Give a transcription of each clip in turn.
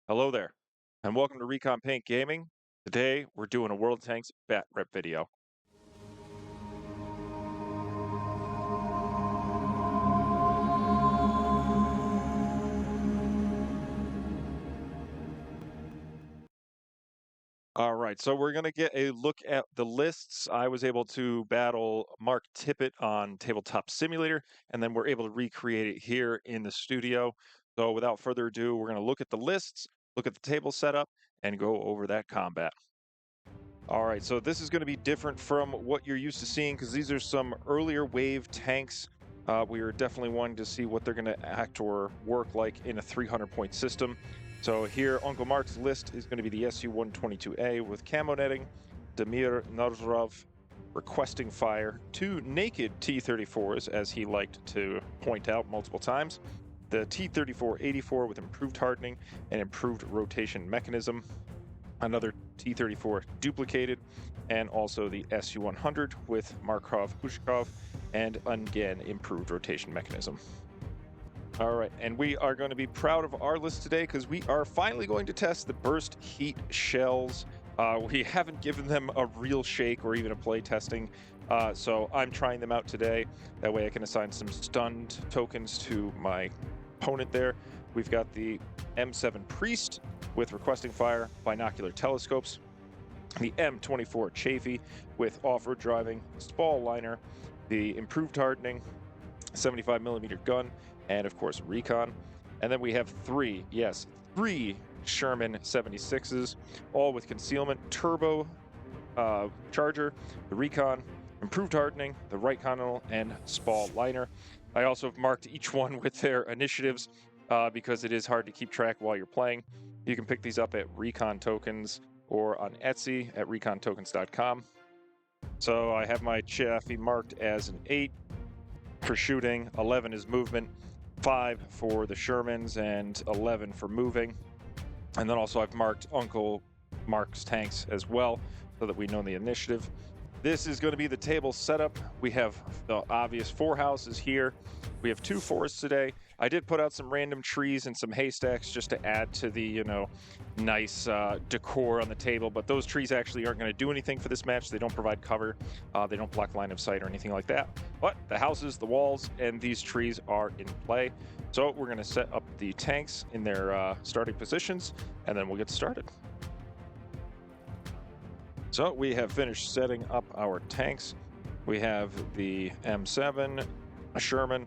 Hello there, and welcome to Recon Paint Gaming. Today, we're doing a World Tanks Batrep video. All right, so we're going to get a look at the lists. I was able to battle Mark Tippett on Tabletop Simulator, and then we're able to recreate it here in the studio. So without further ado, we're going to look at the lists, look at the table setup, and go over that combat. All right, so this is going to be different from what you're used to seeing because these are some earlier wave tanks. We are definitely wanting to see what they're going to act or work like in a 300-point system. So here, Uncle Mark's list is going to be the Su-122A with camo netting, Damir Nazarov requesting fire, two naked T-34s, as he liked to point out multiple times, the T-34-84 with improved hardening and improved rotation mechanism, another T-34 duplicated, and also the Su-100 with Markov-Pushkov and again improved rotation mechanism. All right, and we are going to be proud of our list today because we are finally going to test the burst heat shells. We haven't given them a real shake or even a play testing, so I'm trying them out today. That way I can assign some stunned tokens to my opponent there. We've got the M7 Priest with requesting fire, binocular telescopes, the M24 Chafee with off-road driving, spall liner, the improved hardening, 75mm gun, and of course recon. And then we have three Sherman 76s, all with concealment, turbo charger, the recon, improved hardening, the right continental, and spall liner. I also have marked each one with their initiatives because it is hard to keep track while you're playing. You can pick these up at Recon Tokens or on Etsy at recontokens.com. So I have my Chafee marked as an 8 for shooting, 11 is movement, 5 for the Shermans, and 11 for moving. And then also I've marked Uncle Mark's tanks as well so that we know the initiative. This is going to be the table setup. We have the obvious 4 houses here. We have 2 forests today. I did put out some random trees and some haystacks just to add to the, nice decor on the table, but those trees actually aren't going to do anything for this match. They don't provide cover. They don't block line of sight or anything like that. But the houses, the walls, and these trees are in play. So we're going to set up the tanks in their starting positions, and then we'll get started. So we have finished setting up our tanks. We have the M7, a Sherman,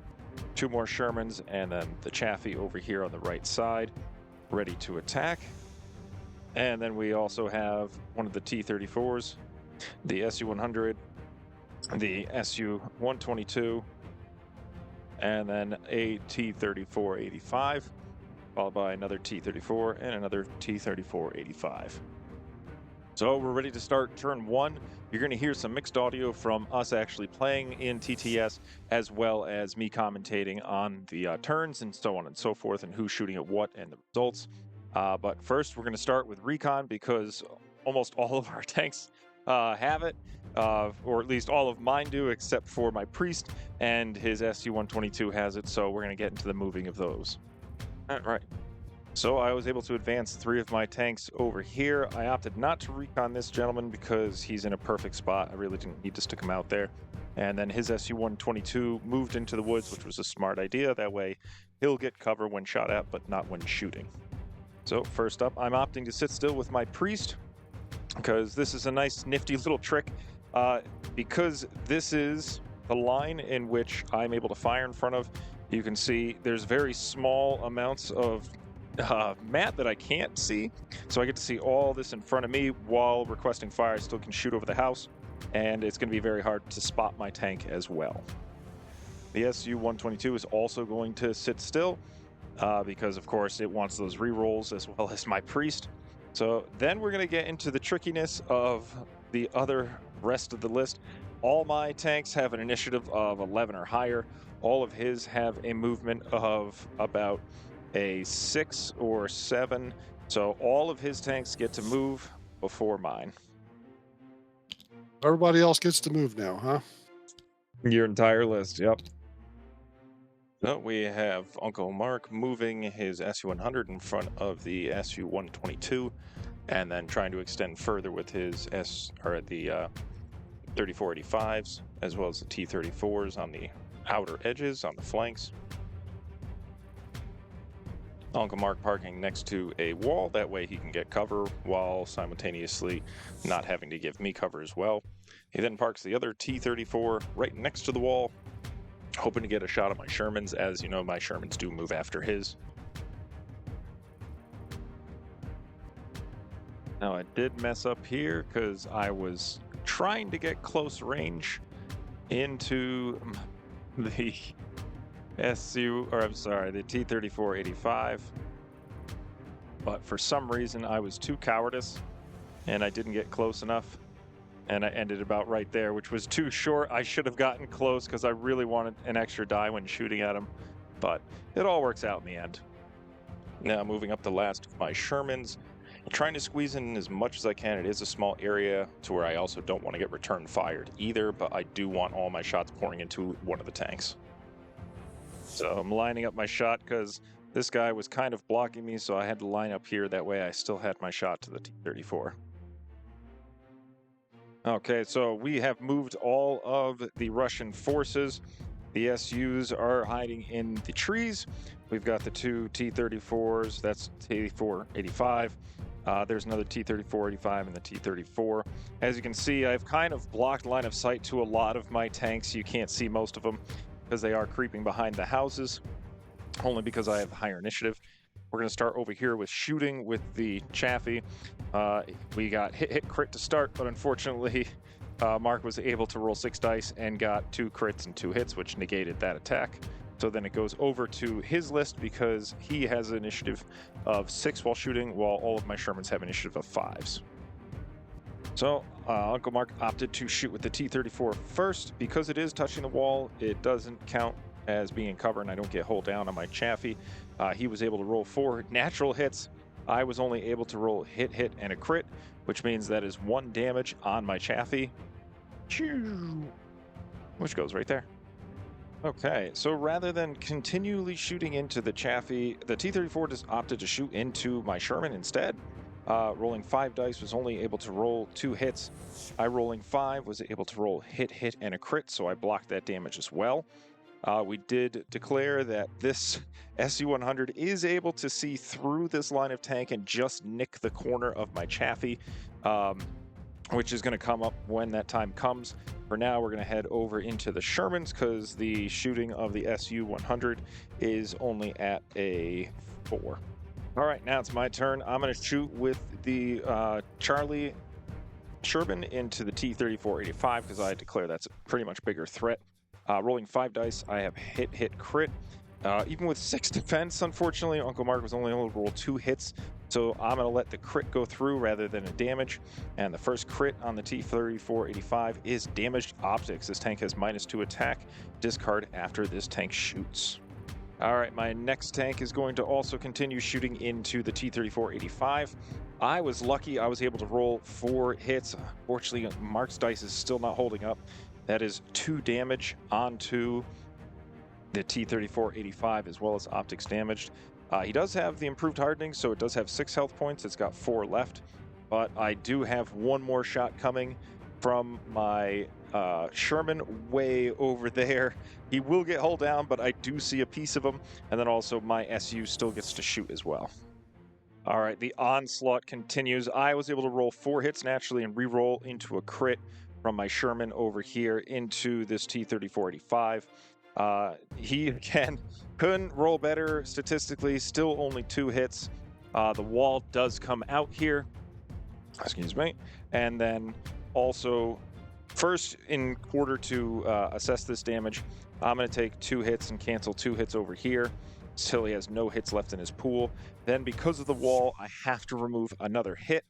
2 more Shermans, and then the Chafee over here on the right side, ready to attack. And then we also have one of the T-34s, the Su-100, the Su-122, and then a T-34-85, followed by another T-34 and another T-34-85. So we're ready to start turn 1. You're going to hear some mixed audio from us actually playing in TTS, as well as me commentating on the turns and so on and so forth, and who's shooting at what and the results. But first, we're going to start with recon because almost all of our tanks have it, or at least all of mine do, except for my priest, and his Su-122 has it, so we're going to get into the moving of those. All right. So I was able to advance 3 of my tanks over here. I opted not to recon this gentleman because he's in a perfect spot. I really didn't need to stick him out there. And then his Su-122 moved into the woods, which was a smart idea. That way he'll get cover when shot at, but not when shooting. So first up, I'm opting to sit still with my priest because this is a nice nifty little trick. Because this is the line in which I'm able to fire in front of, you can see there's very small amounts of mat that I can't see, so I get to see all this in front of me while requesting fire. I still can shoot over the house, and it's going to be very hard to spot my tank as well. The Su-122 is also going to sit still because, of course, it wants those rerolls as well as my priest. So then we're going to get into the trickiness of the other rest of the list. All my tanks have an initiative of 11 or higher. All of his have a movement of about a 6 or 7, so all of his tanks get to move before mine. Everybody else gets to move now, huh? Your entire list, yep. So we have Uncle Mark moving his SU-100 in front of the SU-122, and then trying to extend further with his the 3485s, as well as the T-34s on the outer edges, on the flanks. Uncle Mark parking next to a wall, that way he can get cover while simultaneously not having to give me cover as well. He then parks the other T-34 right next to the wall, hoping to get a shot at my Shermans. As you know, my Shermans do move after his. Now, I did mess up here because I was trying to get close range into the the T-34-85, but for some reason I was too cowardice and I didn't get close enough, and I ended about right there, which was too short. I should have gotten close because I really wanted an extra die when shooting at him, but it all works out in the end. Now, moving up the last of my Shermans, trying to squeeze in as much as I can. It is a small area to where I also don't want to get return fired either, but I do want all my shots pouring into one of the tanks. So I'm lining up my shot because this guy was kind of blocking me, so I had to line up here. That way I still had my shot to the T-34. Okay, so we have moved all of the Russian forces. The SUs are hiding in the trees. We've got the two T-34s, that's T-34-85. There's another T-34-85 and the T-34. As you can see, I've kind of blocked line of sight to a lot of my tanks. You can't see most of them because they are creeping behind the houses, only because I have higher initiative. We're going to start over here with shooting with the Chaffee. We got hit crit to start, but unfortunately Mark was able to roll 6 dice and got 2 crits and 2 hits, which negated that attack. So then it goes over to his list because he has an initiative of 6 while shooting, while all of my Shermans have initiative of 5s. So Uncle Mark opted to shoot with the T-34 first. Because it is touching the wall, it doesn't count as being in cover, and I don't get hull down on my Chaffee. He was able to roll 4 natural hits. I was only able to roll hit, and a crit, which means that is 1 damage on my Chaffee, which goes right there. Okay, so rather than continually shooting into the Chaffee, the T-34 just opted to shoot into my Sherman instead. Rolling 5 dice, was only able to roll 2 hits. I rolling 5 was able to roll hit, and a crit, so I blocked that damage as well. We did declare that this SU-100 is able to see through this line of tank and just nick the corner of my Chaffee, which is going to come up when that time comes. For now, we're going to head over into the Shermans because the shooting of the SU-100 is only at a 4. All right, now it's my turn. I'm going to shoot with the Charlie Sherman into the T-34-85 because I declare that's a pretty much bigger threat. Rolling 5 dice, I have hit, crit. Even with 6 defense, unfortunately, Uncle Mark was only able to roll 2 hits, so I'm going to let the crit go through rather than a damage. And the first crit on the T-34-85 is damaged optics. This tank has -2 attack. Discard after this tank shoots. All right, my next tank is going to also continue shooting into the T-34-85. I was lucky I was able to roll 4 hits. Fortunately, Mark's dice is still not holding up. That is 2 damage onto the T-34-85 as well as optics damaged. He does have the improved hardening, so it does have 6 health points. It's got 4 left, but I do have 1 more shot coming from my Sherman way over there. He will get hull down, but I do see a piece of him, and then also my SU still gets to shoot as well. All right, the onslaught continues. I was able to roll 4 hits naturally and re-roll into a crit from my Sherman over here into this T-34-85. He, again, couldn't roll better statistically, still only 2 hits. The wall does come out here, excuse me, and then also, first, in order to assess this damage, I'm going to take 2 hits and cancel 2 hits over here until he has no hits left in his pool. Then, because of the wall, I have to remove another hit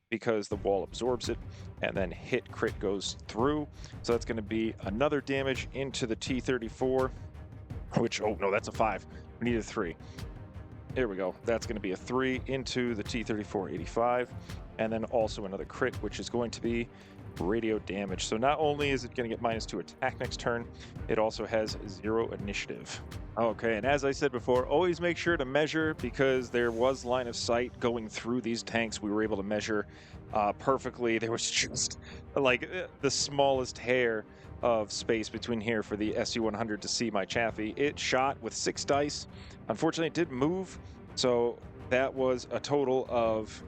because the wall absorbs it, and then hit crit goes through. So that's going to be another damage into the T-34, which, oh no, that's a 5. We need a 3. There we go. That's going to be a 3 into the T-34-85, and then also another crit, which is going to be radio damage. So not only is it going to get -2 attack next turn, it also has 0 initiative. Okay, and as I said before, always make sure to measure because there was line of sight going through these tanks. We were able to measure perfectly. There was just like the smallest hair of space between here for the SU-100 to see my Chaffee. It shot with 6 dice. Unfortunately, it did move, so that was a total of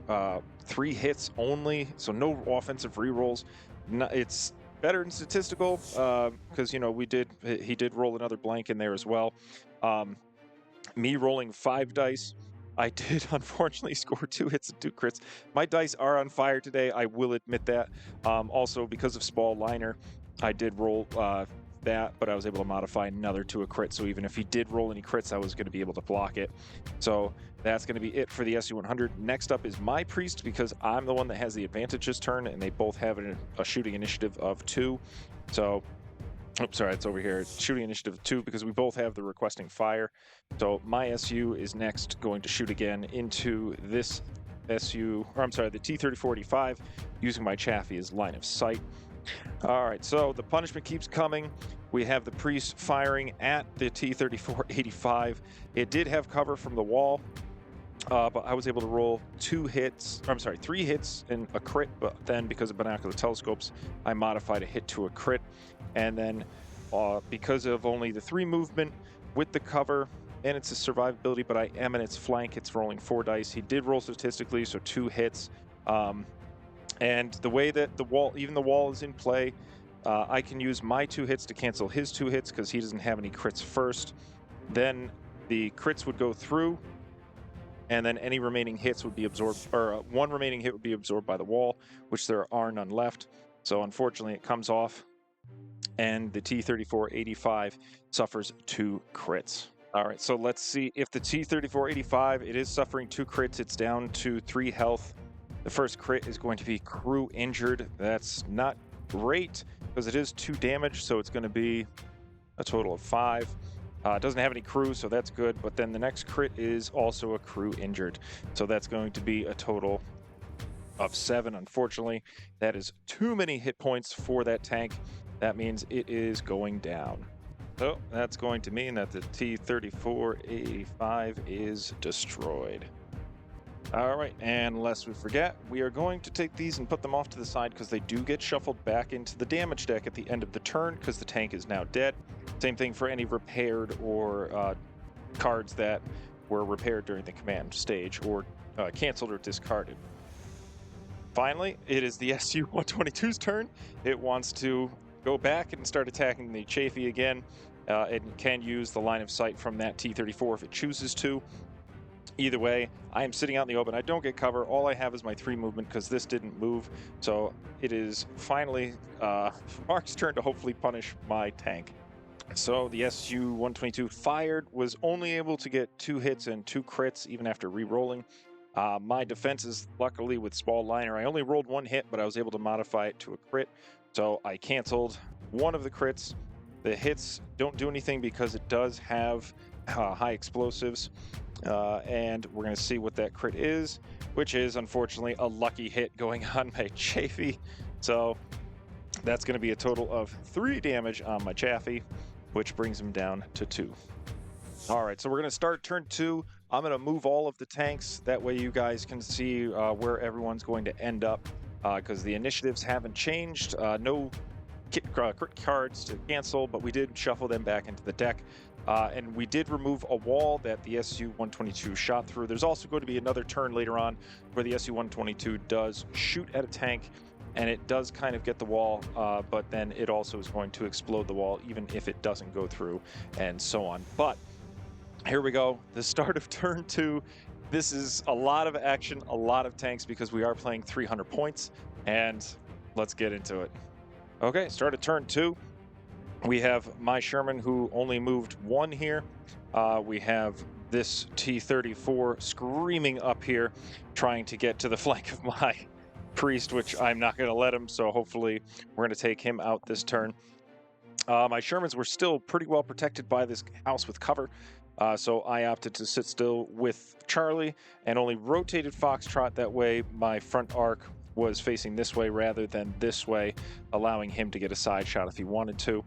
3 hits only, so no offensive rerolls. It's better than statistical because you know he did roll another blank in there as well. Me rolling 5 dice, I did unfortunately score 2 hits and 2 crits. My dice are on fire today, I will admit that. Also, because of Spall Liner, I did roll that, but I was able to modify another to a crit, so even if he did roll any crits, I was going to be able to block it. So that's going to be it for the SU-100. Next up is my Priest, because I'm the one that has the advantage this turn, and they both have a shooting initiative of 2. So oops, sorry, it's over here. Shooting initiative 2 because we both have the requesting fire. So my SU is next going to shoot again into this SU, or I'm sorry, the T-34-85, using my Chaffee as line of sight. All right, so the punishment keeps coming. We have the Priest firing at the T-34-85. It did have cover from the wall, but I was able to roll 3 hits and a crit, but then because of binocular telescopes, I modified a hit to a crit. And then because of only the 3 movement with the cover, and it's a survivability, but I am in its flank, it's rolling 4 dice. He did roll statistically, so 2 hits. And the way that the wall is in play, I can use my 2 hits to cancel his 2 hits because he doesn't have any crits first. Then the crits would go through, and then any remaining hits would be absorbed, or 1 remaining hit would be absorbed by the wall, which there are none left. So unfortunately, it comes off, and the T-34-85 suffers 2 crits. All right, so let's see if the T-34-85, it is suffering 2 crits. It's down to 3 health. The first crit is going to be crew injured. That's not great because it is 2 damage, so it's going to be a total of 5. It doesn't have any crew, so that's good. But then the next crit is also a crew injured, so that's going to be a total of 7. Unfortunately, that is too many hit points for that tank. That means it is going down. So that's going to mean that the T-34-85 is destroyed. All right, and lest we forget, we are going to take these and put them off to the side because they do get shuffled back into the damage deck at the end of the turn because the tank is now dead. Same thing for any repaired or cards that were repaired during the command stage or canceled or discarded. Finally, it is the SU-122's turn. It wants to go back and start attacking the Chaffee again. It can use the line of sight from that T-34 if it chooses to. Either way, I am sitting out in the open. I don't get cover. All I have is my 3 movement because this didn't move. So it is finally Mark's turn to hopefully punish my tank. So the SU-122 fired, was only able to get 2 hits and 2 crits even after re-rolling. My defenses, luckily with Spall Liner, I only rolled 1 hit, but I was able to modify it to a crit. So I canceled 1 of the crits. The hits don't do anything because it does have high explosives. And we're going to see what that crit is, which is unfortunately a lucky hit going on my Chaffee. So that's going to be a total of 3 damage on my Chaffee, which brings him down to 2. All right, so we're going to start turn 2. I'm going to move all of the tanks. That way you guys can see where everyone's going to end up because the initiatives haven't changed. No crit cards to cancel, but we did shuffle them back into the deck. And we did remove a wall that the SU-122 shot through. There's also going to be another turn later on where the SU-122 does shoot at a tank, and it does kind of get the wall, but then it also is going to explode the wall even if it doesn't go through, and so on. But here we go, the start of turn 2. This is a lot of action, a lot of tanks because we are playing 300 points, and let's get into it. Okay, start of turn 2. We have my Sherman who only moved 1 here. We have this T-34 screaming up here, trying to get to the flank of my Priest, which I'm not going to let him, so hopefully we're going to take him out this turn. My Shermans were still pretty well protected by this house with cover, so I opted to sit still with Charlie and only rotated Foxtrot. That way my front arc was facing this way rather than this way, allowing him to get a side shot if he wanted to.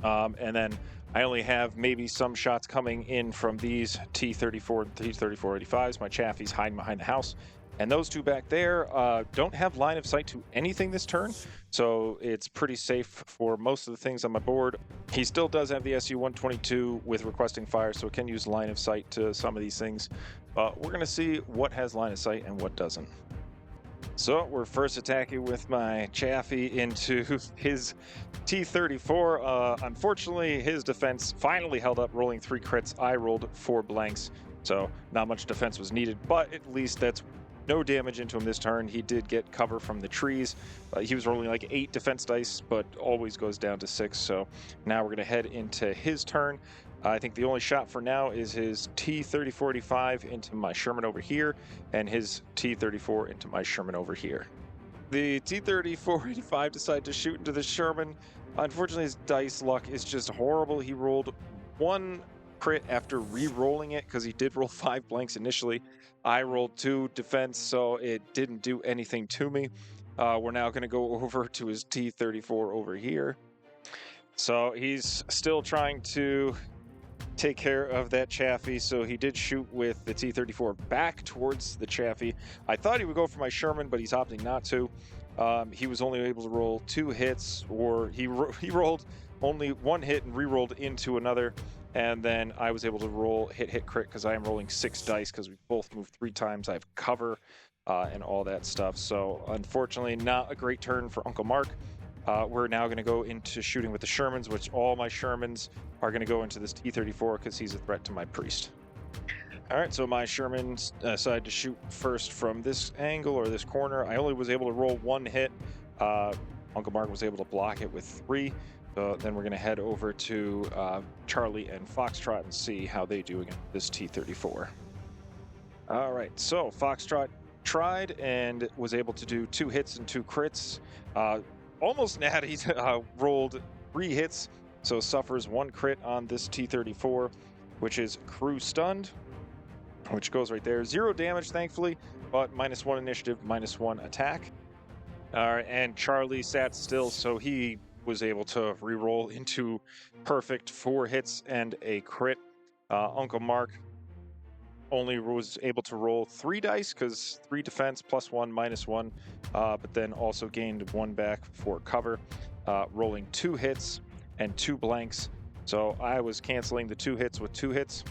And then I only have maybe some shots coming in from these T-34 and T-34-85s. My Chaffee's hiding behind the house. And those two back there don't have line of sight to anything this turn, so it's pretty safe for most of the things on my board. He still does have the SU-122 with requesting fire, so it can use line of sight to some of these things. But we're going to see what has line of sight and what doesn't. So we're first attacking with my Chaffee into his T-34. Unfortunately, his defense finally held up, rolling 3 crits. I rolled 4 blanks, so not much defense was needed, but at least that's no damage into him this turn. He did get cover from the trees. He was rolling like 8 defense dice, but always goes down to 6. So now we're going to head into his turn. I think the only shot for now is his T-34-85 into my Sherman over here, and his T-34 into my Sherman over here. The T-34-85 decided to shoot into the Sherman. Unfortunately, his dice luck is just horrible. He rolled 1 crit after re-rolling it because he did roll 5 blanks initially. I rolled 2 defense, so it didn't do anything to me. We're now going to go over to his T-34 over here. So he's still trying to take care of that Chaffee, so he did shoot with the T-34 back towards the Chaffee. I thought he would go for my Sherman, but he's opting not to. He was only able to roll 2 hits, or he rolled only 1 hit and re-rolled into another. And then I was able to roll hit, crit, because I am rolling 6 dice because we both moved 3 times. I have cover and all that stuff. So unfortunately, not a great turn for Uncle Mark. We're now going to go into shooting with the Shermans, which all my Shermans are going to go into this T-34 because he's a threat to my priest. All right, so my Sherman decided to shoot first from this angle or this corner. I only was able to roll 1 hit. Uncle Mark was able to block it with 3. Then we're going to head over to Charlie and Foxtrot and see how they do against this T-34. All right, so Foxtrot tried and was able to do 2 hits and 2 crits. Almost natty, rolled 3 hits, so suffers 1 crit on this T-34, which is crew stunned, which goes right there. 0 damage, thankfully, but -1 initiative, -1 attack. All right, and Charlie sat still, so he was able to re-roll into perfect 4 hits and a crit. Uncle Mark only was able to roll 3 dice because 3 defense +1 -1, but then also gained 1 back for cover, rolling 2 hits and 2 blanks. So I was canceling the 2 hits with 2 hits,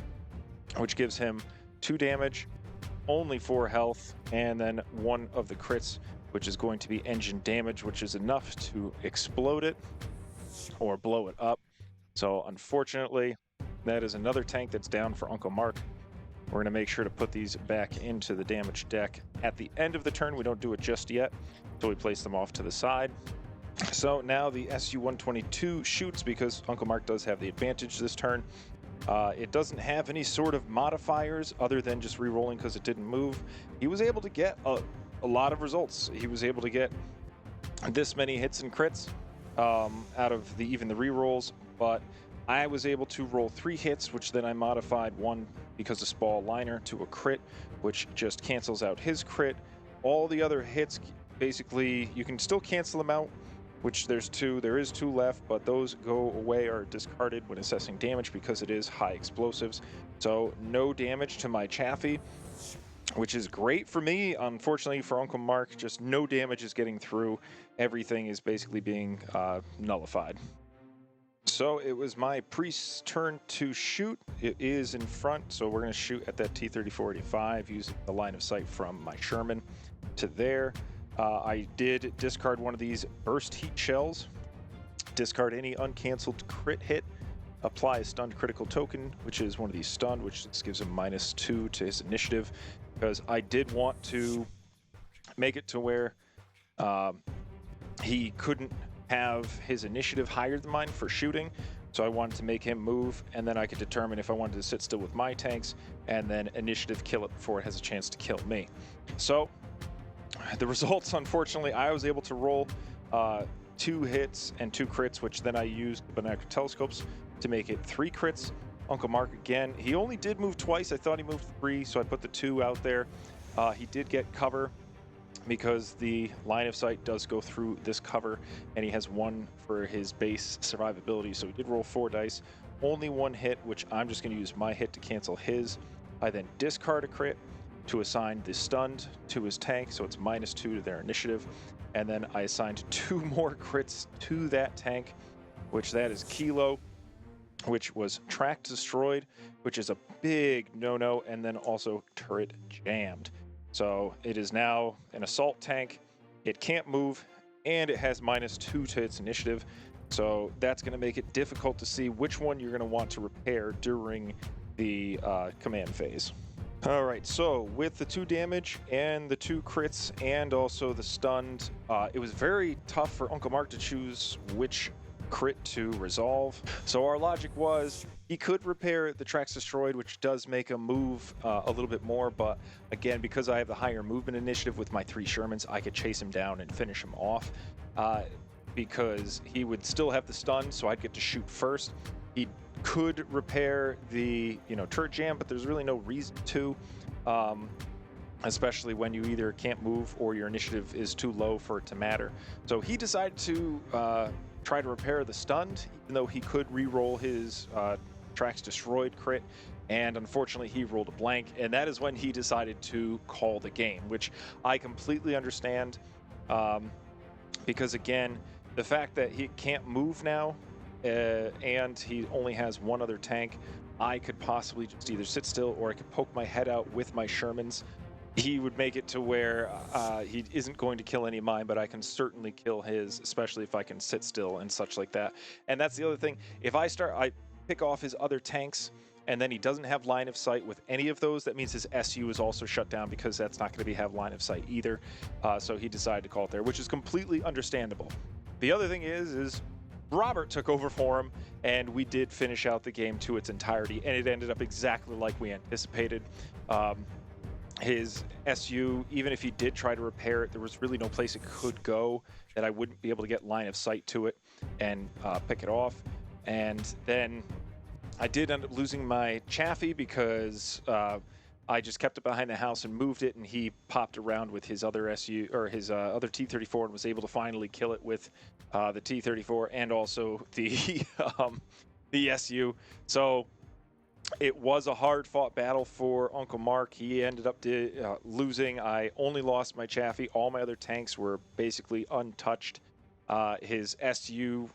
which gives him 2 damage, only 4 health, and then 1 of the crits, which is going to be engine damage, which is enough to explode it or blow it up. So unfortunately, that is another tank that's down for Uncle Mark. We're going to make sure to put these back into the damage deck at the end of the turn. We don't do it just yet, so we place them off to the side. So now the SU-122 shoots because Uncle Mark does have the advantage this turn. It doesn't have any sort of modifiers other than just re-rolling because it didn't move. He was able to get a lot of results. He was able to get this many hits and crits out of even the re-rolls, but I was able to roll 3 hits, which then I modified 1 because of Spall Liner to a crit, which just cancels out his crit. All the other hits, basically, you can still cancel them out, which there is 2 left, but those go away or discarded when assessing damage because it is high explosives. So no damage to my Chaffee, which is great for me. Unfortunately for Uncle Mark, just no damage is getting through. Everything is basically being nullified. So it was my priest's turn to shoot. It is in front, so we're going to shoot at that T-34-85 using the line of sight from my Sherman to there. I did discard one of these burst heat shells, discard any uncanceled crit hit, apply a stunned critical token, which is one of these stunned, which just gives him -2 to his initiative, because I did want to make it to where he couldn't have his initiative higher than mine for shooting. So I wanted to make him move, and then I could determine if I wanted to sit still with my tanks and then initiative kill it before it has a chance to kill me. So the results, unfortunately, I was able to roll 2 hits and 2 crits, which then I used the binocular telescopes to make it 3 crits. Uncle Mark, again, he only did move twice. I thought he moved 3, so I put the 2 out there. He did get cover because the line of sight does go through this cover, and he has 1 for his base survivability. So he did roll 4 dice, only 1 hit, which I'm just going to use my hit to cancel his. I then discard a crit to assign the stunned to his tank, so it's -2 to their initiative. And then I assigned 2 more crits to that tank, which that is Kilo, which was track destroyed, which is a big no-no, and then also turret jammed. So it is now an assault tank. It can't move, and it has -2 to its initiative. So that's going to make it difficult to see which one you're going to want to repair during the command phase. All right, so with the 2 damage and the 2 crits and also the stunned, it was very tough for Uncle Mark to choose which crit to resolve. So our logic was he could repair the tracks destroyed, which does make him move a little bit more, but again, because I have the higher movement initiative with my 3 Shermans, I could chase him down and finish him off, because he would still have the stun, so I'd get to shoot first. He could repair the turret jam, but there's really no reason to, especially when you either can't move or your initiative is too low for it to matter. So he decided to try to repair the stunned, even though he could re-roll his tracks destroyed crit, and unfortunately he rolled a blank, and that is when he decided to call the game, which I completely understand, because again, the fact that he can't move now, and he only has 1 other tank, I could possibly just either sit still or I could poke my head out with my Shermans. He would make it to where he isn't going to kill any of mine, but I can certainly kill his, especially if I can sit still and such like that. And that's the other thing. If I pick off his other tanks, and then he doesn't have line of sight with any of those, that means his SU is also shut down, because that's not going to have line of sight either. So he decided to call it there, which is completely understandable. The other thing is Robert took over for him, and we did finish out the game to its entirety, and it ended up exactly like we anticipated. His SU, even if he did try to repair it, there was really no place it could go that I wouldn't be able to get line of sight to it and pick it off. And then I did end up losing my Chaffee because I just kept it behind the house and moved it, and he popped around with his other SU, or his other T-34, and was able to finally kill it with the T-34 and also the the SU. So it was a hard-fought battle for Uncle Mark. He ended up losing. I only lost my Chaffee. All my other tanks were basically untouched. His SU,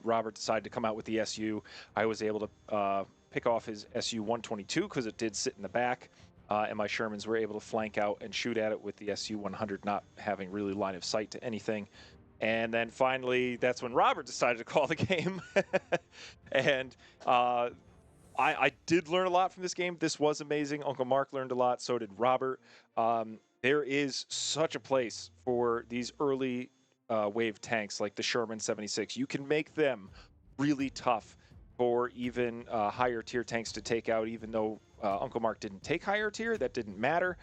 Robert decided to come out with the SU. I was able to pick off his SU-122 because it did sit in the back, and my Shermans were able to flank out and shoot at it with the SU-100 not having really line of sight to anything. And then finally, that's when Robert decided to call the game. And I did learn a lot from this game. This was amazing. Uncle Mark learned a lot. So did Robert. There is such a place for these early wave tanks like the Sherman 76. You can make them really tough for even higher tier tanks to take out, even though Uncle Mark didn't take higher tier. That didn't matter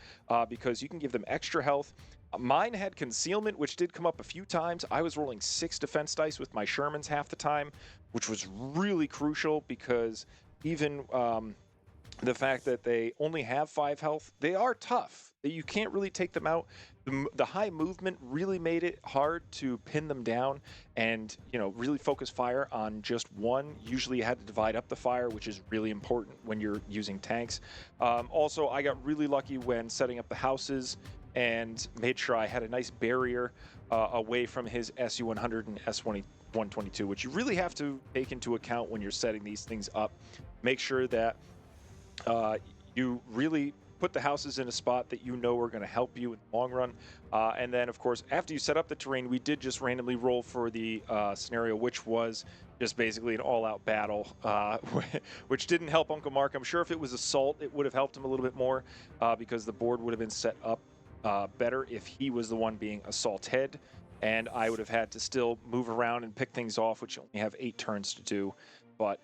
because you can give them extra health. Mine had concealment, which did come up a few times. I was rolling 6 defense dice with my Shermans half the time, which was really crucial because even the fact that they only have 5 health, they are tough. You can't really take them out. The high movement really made it hard to pin them down and, really focus fire on just one. Usually you had to divide up the fire, which is really important when you're using tanks. Also, I got really lucky when setting up the houses and made sure I had a nice barrier away from his SU-100 and S-122, which you really have to take into account when you're setting these things up. Make sure that you really put the houses in a spot that you know are going to help you in the long run. And then, of course, after you set up the terrain, we did just randomly roll for the scenario, which was just basically an all-out battle, which didn't help Uncle Mark. I'm sure if it was assault, it would have helped him a little bit more because the board would have been set up better if he was the one being assaulted, and I would have had to still move around and pick things off, which you only have 8 turns to do. But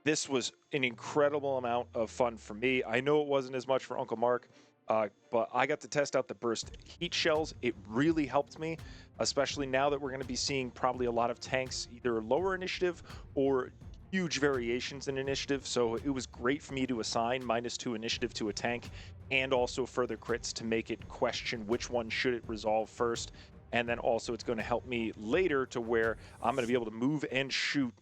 this was an incredible amount of fun for me. I know it wasn't as much for Uncle Mark, but I got to test out the burst heat shells. It really helped me, especially now that we're going to be seeing probably a lot of tanks either lower initiative or huge variations in initiative, so it was great for me to assign -2 initiative to a tank and also further crits to make it question which one should it resolve first. And then also it's going to help me later to where I'm going to be able to move and shoot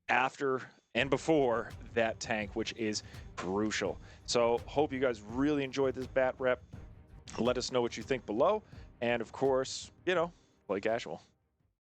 after and before that tank, which is crucial. So hope you guys really enjoyed this bat rep. Let us know what you think below. And of course, play casual.